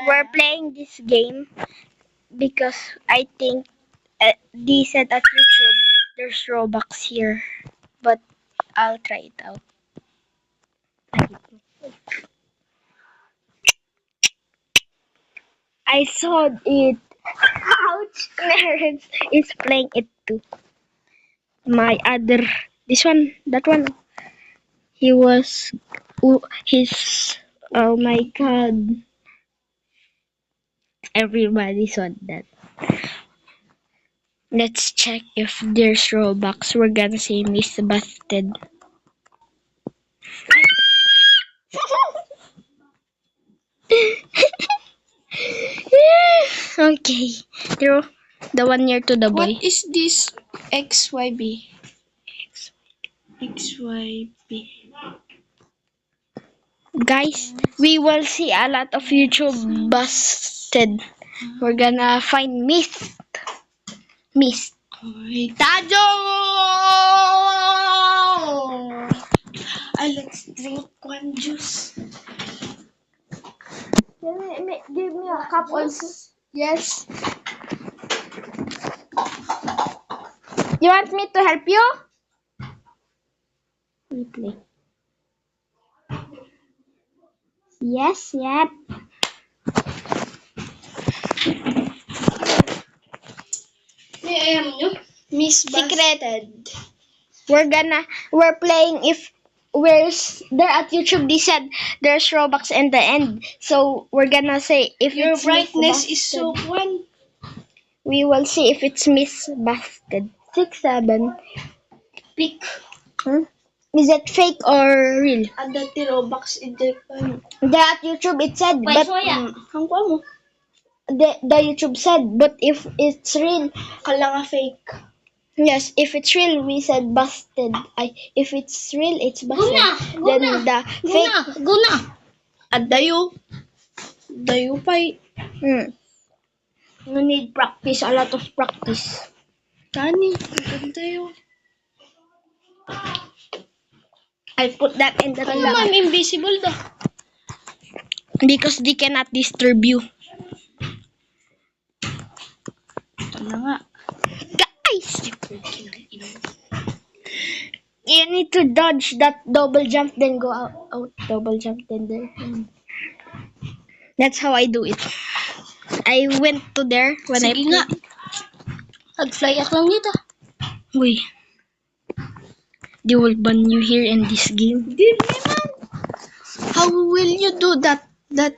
we're playing this game because I think they said at YouTube there's Robux here, but I'll try it out. I saw it. Ouch! Clarence is playing it too. My other, this one, that one. He was, his. Oh my god! Everybody saw that. Let's check if there's Robux. We're gonna say Miss Busted. Okay, throw the one near to the boy. What is this XYB? XYB. Guys, we will see a lot of YouTube busted. We're gonna find Mist. Tajo! Let's drink one juice. Give me a cup also. Yes. You want me to help you? We play. Yes, yep. Miss Secreted. We're playing if where's there at YouTube they said there's Robux in the end. So we're gonna say if Your it's brightness Miss is so one. we will see if it's Miss Busted. 6-7. Pick. Is it fake or real? And the Robux in the That YouTube it said, but mo. the YouTube said, but if it's real, Kala nga fake. yes, if it's real, we said busted. If it's real, it's busted. Then the fake. Guna. At dayo. Dayo pa'y. You need practice, a lot of practice. Tani. Dayo. I'll put that in the Kala I'm invisible da. because they cannot disturb you. Kala nga. Guys, you need to dodge that double jump, then go out. Double jump, then there. That's how I do it. I went to there when Sige nga. Nag-fly at lang dito. Wait. They will ban you here in this game. Di naman. How will you do that? That